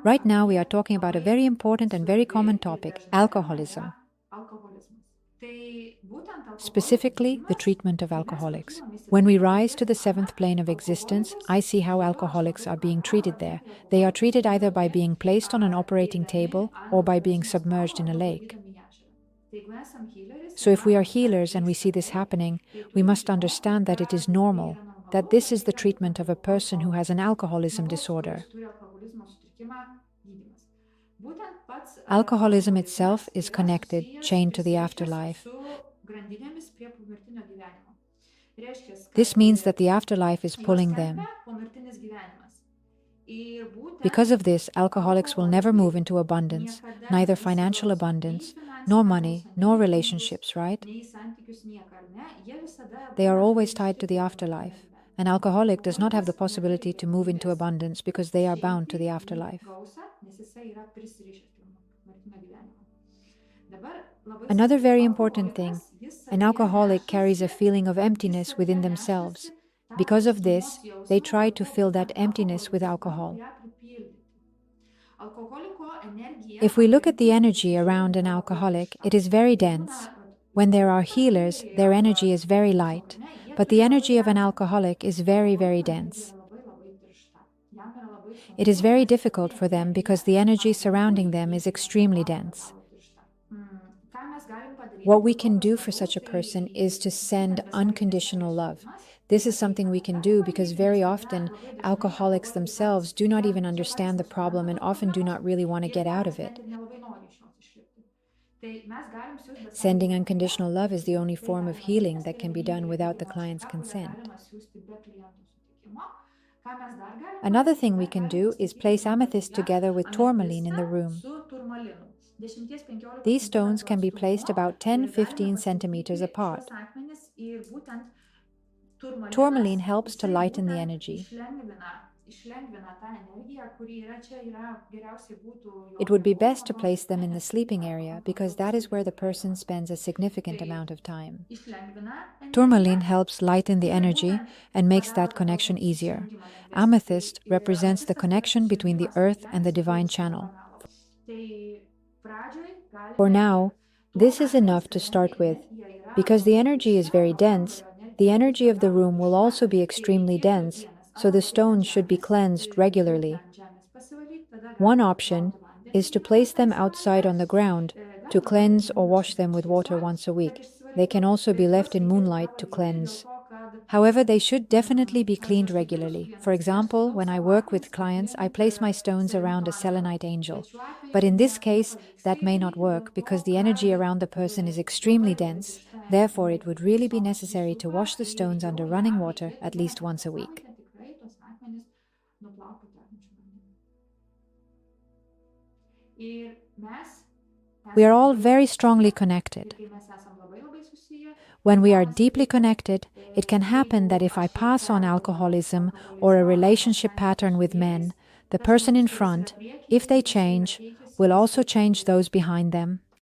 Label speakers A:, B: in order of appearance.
A: Right now, we are talking about a very important and very common topic, alcoholism. Specifically, the treatment of alcoholics. When we rise to the seventh plane of existence, I see how alcoholics are being treated there. They are treated either by being placed on an operating table or by being submerged in a lake. So if we are healers and we see this happening, we must understand that it is normal, that this is the treatment of a person who has an alcoholism disorder. Alcoholism itself is connected, chained to the afterlife. This means that the afterlife is pulling them. Because of this, alcoholics will never move into abundance, neither financial abundance, nor money, nor relationships, right? They are always tied to the afterlife. An alcoholic does not have the possibility to move into abundance because they are bound to the afterlife. Another very important thing, an alcoholic carries a feeling of emptiness within themselves. Because of this, they try to fill that emptiness with alcohol. If we look at the energy around an alcoholic, it is very dense. When there are healers, their energy is very light, but the energy of an alcoholic is very, very dense. It is very difficult for them because the energy surrounding them is extremely dense. What we can do for such a person is to send unconditional love. This is something we can do because very often alcoholics themselves do not even understand the problem and often do not really want to get out of it. Sending unconditional love is the only form of healing that can be done without the client's consent. Another thing we can do is place amethyst together with tourmaline in the room. These stones can be placed about 10-15 centimeters apart. Tourmaline helps to lighten the energy. It would be best to place them in the sleeping area because that is where the person spends a significant amount of time. Tourmaline helps lighten the energy and makes that connection easier. Amethyst represents the connection between the earth and the divine channel. For now, this is enough to start with. Because the energy is very dense, the energy of the room will also be extremely dense, so the stones should be cleansed regularly. One option is to place them outside on the ground to cleanse or wash them with water once a week. They can also be left in moonlight to cleanse. However, they should definitely be cleaned regularly. For example, when I work with clients, I place my stones around a selenite angel. But in this case, that may not work because the energy around the person is extremely dense. Therefore, it would really be necessary to wash the stones under running water at least once a week. We are all very strongly connected. When we are deeply connected, it can happen that if I pass on alcoholism or a relationship pattern with men, the person in front, if they change, will also change those behind them.